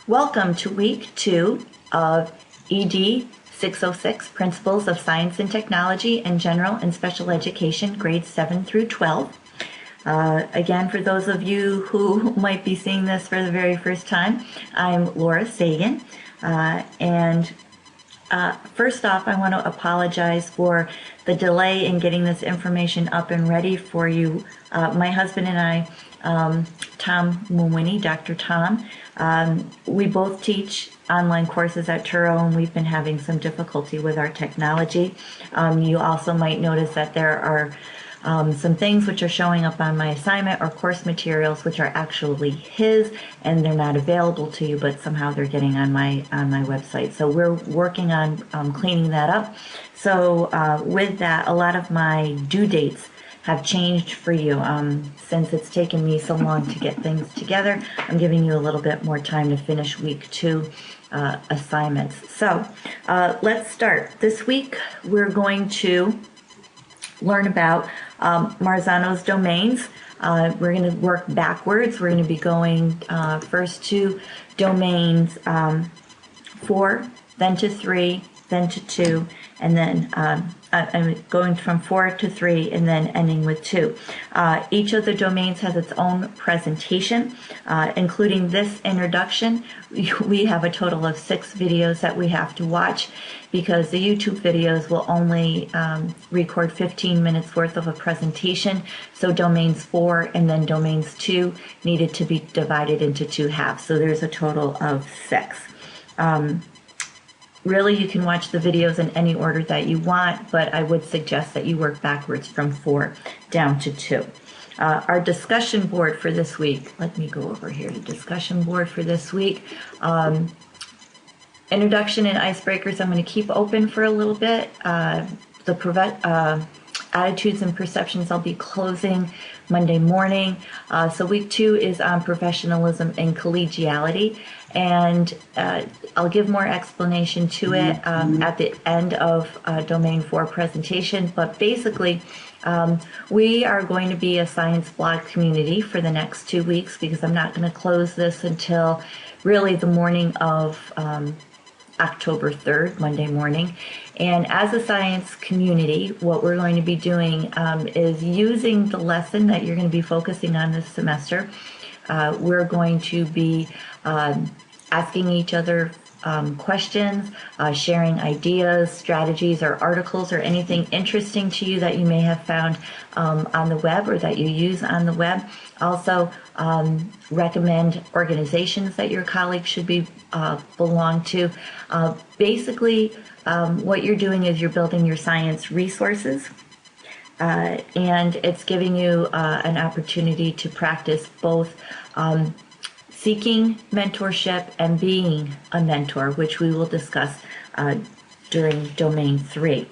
Welcome to week 2 of ED 606, Principles of Science and Technology in General and Special Education, grades 7 through 12. Again, for those of you who might be seeing this for the very first time, I'm Laura Sagan. First off, I want to apologize for the delay in getting this information up and ready for you. My husband and I, Tom Mulwiney, Dr. Tom, we both teach online courses at Turo, and we've been having some difficulty with our technology. You also might notice that there are some things which are showing up on my assignment or course materials which are actually his, and they're not available to you, but somehow they're getting on my website. So we're working on cleaning that up. So with that, a lot of my due dates have changed for you. Since it's taken me so long to get things together, I'm giving you a little bit more time to finish week 2 assignments. So let's start. This week we're going to learn about Marzano's domains. We're going to work backwards. We're going to be going first to domains 4, then to 3, then to 2, and then I'm going from 4 to 3 and then ending with 2. Each of the domains has its own presentation, including this introduction. We have a total of 6 videos that we have to watch because the YouTube videos will only record 15 minutes worth of a presentation. So domains 4 and then domains 2 needed to be divided into 2 halves. So there's a total of 6. Really, you can watch the videos in any order that you want, but I would suggest that you work backwards from 4 down to 2. Our discussion board for this week, let me go over here to discussion board for this week. Introduction and icebreakers, I'm going to keep open for a little bit. Attitudes and perceptions, I'll be closing Monday morning. So week 2 is on professionalism and collegiality, and I'll give more explanation to it at the end of domain 4 presentation. But basically, we are going to be a science blog community for the next 2 weeks because I'm not going to close this until really the morning of October 3rd, Monday morning. And as a science community, what we're going to be doing is using the lesson that you're going to be focusing on this semester. We're going to be asking each other questions, sharing ideas, strategies, or articles, or anything interesting to you that you may have found on the web or that you use on the web. Also, recommend organizations that your colleagues should be belong to. Basically, what you're doing is you're building your science resources, and it's giving you an opportunity to practice both seeking mentorship and being a mentor, which we will discuss during domain 3.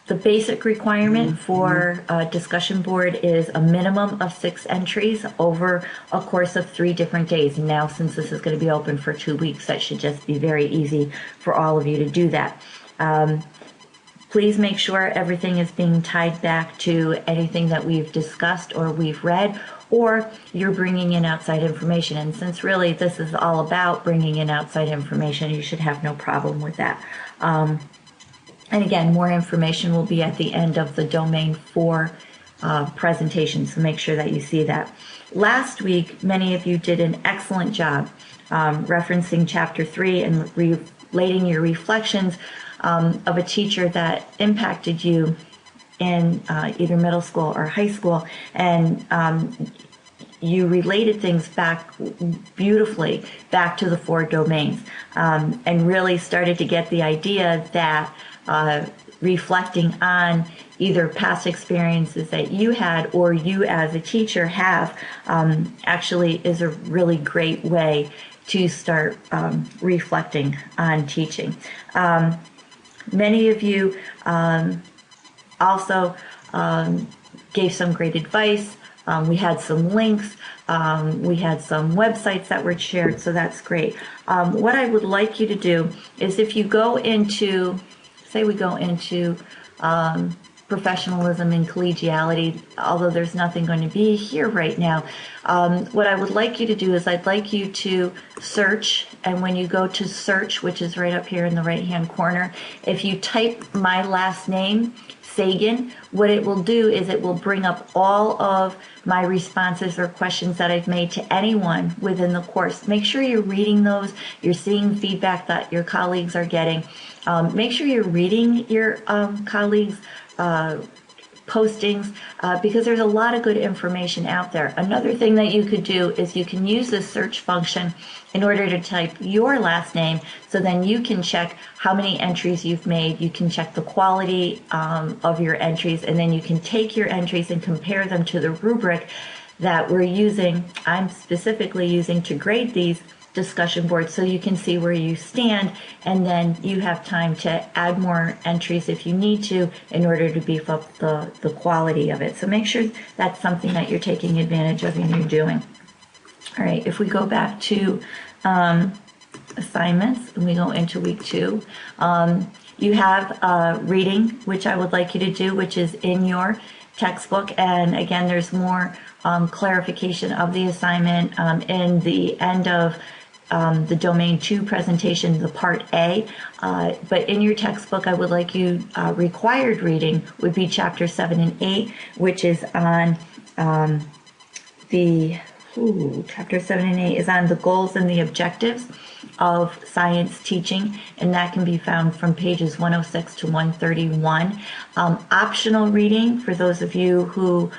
The basic requirement for a discussion board is a minimum of 6 entries over a course of 3 different days. Now, since this is going to be open for 2 weeks, that should just be very easy for all of you to do that. Please make sure everything is being tied back to anything that we've discussed or we've read, or you're bringing in outside information. And since really this is all about bringing in outside information, you should have no problem with that. And again, more information will be at the end of the domain 4 presentation, so make sure that you see that. Last week, many of you did an excellent job referencing chapter 3 and relating your reflections of a teacher that impacted you in either middle school or high school, and you related things back beautifully back to the 4 domains, and really started to get the idea that reflecting on either past experiences that you had or you as a teacher have actually is a really great way to start reflecting on teaching. Many of you also gave some great advice. We had some links. We had some websites that were shared, so that's great. What I would like you to do is if you go into, say we go into professionalism and collegiality, although there's nothing going to be here right now. What I would like you to do is I'd like you to search, and when you go to search, which is right up here in the right-hand corner, if you type my last name, Sagan, what it will do is it will bring up all of my responses or questions that I've made to anyone within the course. Make sure you're reading those, you're seeing feedback that your colleagues are getting. Make sure you're reading your colleagues' postings because there's a lot of good information out there. Another thing that you could do is you can use this search function in order to type your last name, so then you can check how many entries you've made, you can check the quality of your entries, and then you can take your entries and compare them to the rubric that I'm specifically using to grade these discussion boards, so you can see where you stand, and then you have time to add more entries if you need to in order to beef up the quality of it. So make sure that's something that you're taking advantage of and you're doing. All right, if we go back to assignments and we go into week 2, you have reading, which I would like you to do, which is in your textbook. And again, there's more clarification of the assignment in the end of the Domain 2 presentation, the Part A. But in your textbook, I would like you, required reading would be Chapter 7 and 8, which is on Chapter 7 and 8 is on the goals and the objectives of science teaching, and that can be found from pages 106 to 131. Optional reading for those of you who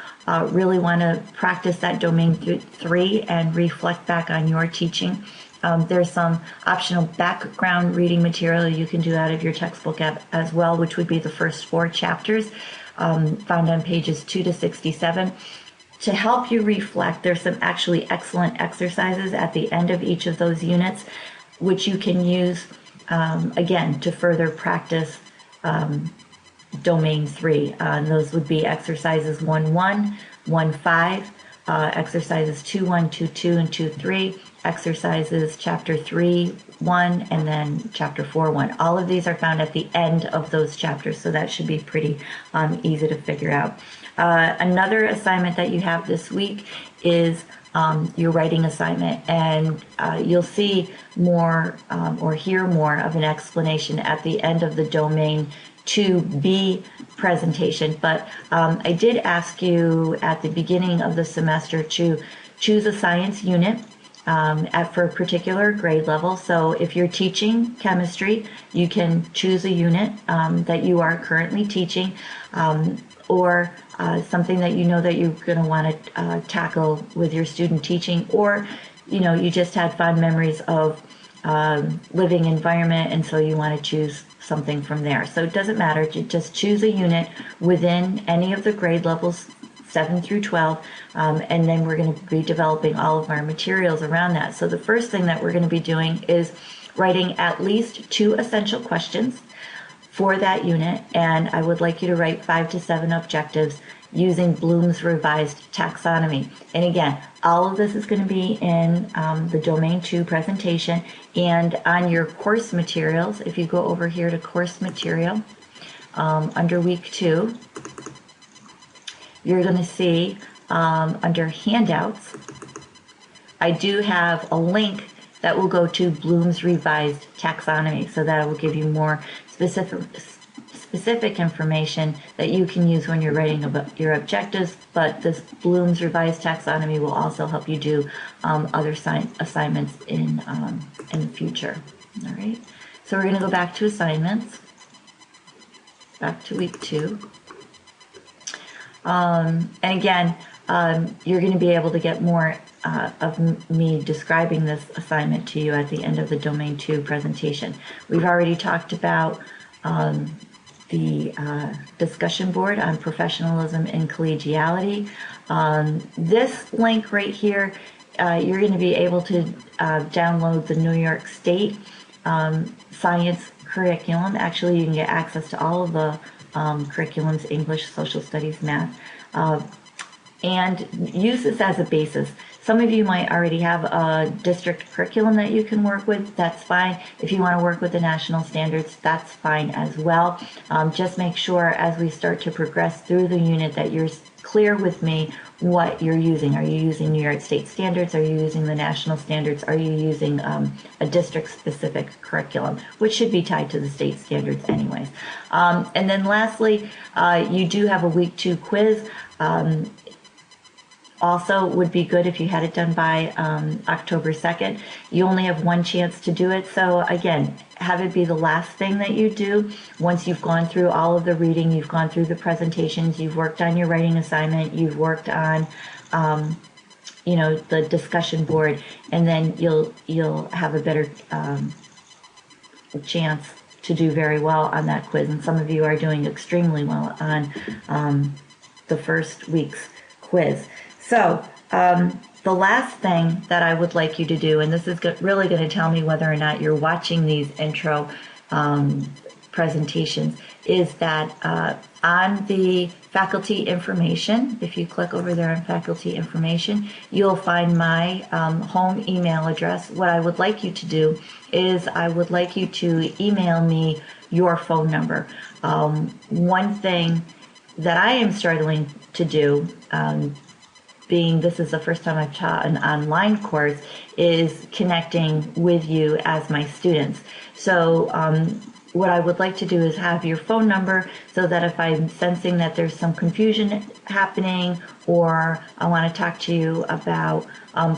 really want to practice that Domain 3 and reflect back on your teaching. There's some optional background reading material you can do out of your textbook as well, which would be the first 4 chapters found on pages 2 to 67. To help you reflect, there's some actually excellent exercises at the end of each of those units, which you can use, again, to further practice Domain 3. And those would be exercises 1.1, 1.5, exercises 2.1, 2.2, and 2.3, exercises chapter 3.1, and then chapter 4.1. All of these are found at the end of those chapters, so that should be pretty easy to figure out. Another assignment that you have this week is your writing assignment, and you'll see more or hear more of an explanation at the end of the Domain 2B presentation. But I did ask you at the beginning of the semester to choose a science unit for a particular grade level. So if you're teaching chemistry, you can choose a unit that you are currently teaching, or something that you know that you're going to want to tackle with your student teaching, or you just had fond memories of living environment, and so you want to choose something from there. So it doesn't matter, just choose a unit within any of the grade levels 7 through 12, and then we're going to be developing all of our materials around that. So the first thing that we're going to be doing is writing at least 2 essential questions for that unit, and I would like you to write 5 to 7 objectives using Bloom's revised taxonomy. And again, all of this is going to be in the Domain 2 presentation and on your course materials. If you go over here to course material, under week 2, you're going to see under handouts, I do have a link that will go to Bloom's revised taxonomy, so that will give you more specific information that you can use when you're writing about your objectives. But this Bloom's revised taxonomy will also help you do other assignments in the future. All right, so we're going to go back to assignments, back to week 2. And again, you're going to be able to get more of me describing this assignment to you at the end of the Domain 2 presentation. We've already talked about the discussion board on professionalism and collegiality. This link right here, you're going to be able to download the New York State science curriculum. Actually, you can get access to all of the curriculums: English, social studies, math, and use this as a basis. Some of you might already have a district curriculum that you can work with. That's fine. If you want to work with the national standards, that's fine as well. Just make sure as we start to progress through the unit that you're clear with me what you're using. Are you using New York State standards? Are you using the national standards? Are you using a district-specific curriculum, which should be tied to the state standards anyways? And then lastly, you do have a week 2 quiz. Also would be good if you had it done by October 2nd. You only have one chance to do it. So again, have it be the last thing that you do. Once you've gone through all of the reading, you've gone through the presentations, you've worked on your writing assignment, you've worked on the discussion board, and then you'll have a better chance to do very well on that quiz. And some of you are doing extremely well on the first week's quiz. So the last thing that I would like you to do, and this is really going to tell me whether or not you're watching these intro presentations, is that on the faculty information, if you click over there on faculty information, you'll find my home email address. What I would like you to do is I would like you to email me your phone number. One thing that I am struggling to do, being this is the first time I've taught an online course, is connecting with you as my students. So what I would like to do is have your phone number so that if I'm sensing that there's some confusion happening, or I want to talk to you about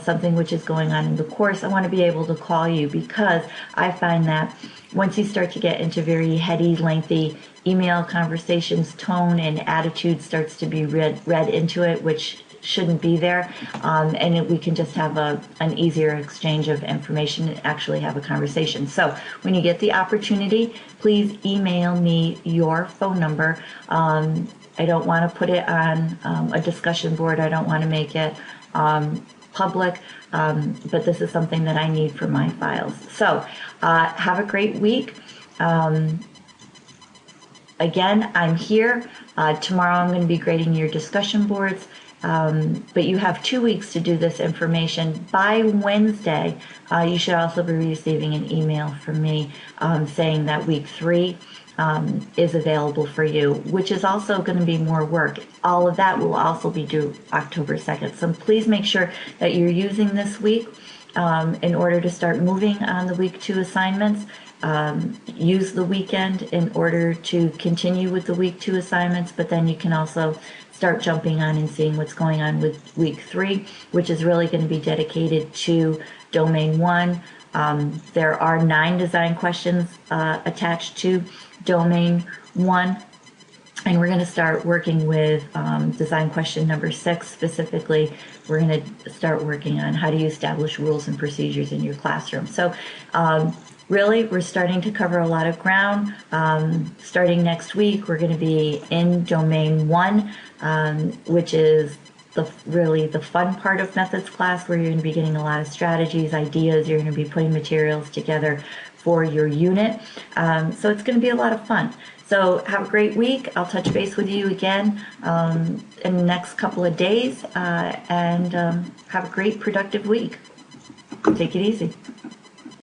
something which is going on in the course, I want to be able to call you, because I find that once you start to get into very heady, lengthy email conversations, tone and attitude starts to be read into it, which shouldn't be there, and we can just have an easier exchange of information and actually have a conversation. So when you get the opportunity, please email me your phone number. I don't want to put it on a discussion board. I don't want to make it public, but this is something that I need for my files. So have a great week. Again, I'm here. Tomorrow I'm going to be grading your discussion boards. But you have 2 weeks to do this information. By Wednesday, you should also be receiving an email from me saying that week 3 is available for you, which is also going to be more work. All of that will also be due October 2nd. So please make sure that you're using this week in order to start moving on the week 2 assignments. Use the weekend in order to continue with the week 2 assignments, but then you can also start jumping on and seeing what's going on with week 3, which is really going to be dedicated to domain 1. There are 9 design questions attached to domain 1, and we're going to start working with design question number 6 specifically. We're going to start working on how do you establish rules and procedures in your classroom. So really, we're starting to cover a lot of ground. Starting next week, we're going to be in domain 1, which is really the fun part of methods class, where you're going to be getting a lot of strategies, ideas. You're going to be putting materials together for your unit. So it's going to be a lot of fun. So have a great week. I'll touch base with you again in the next couple of days, and have a great productive week. Take it easy.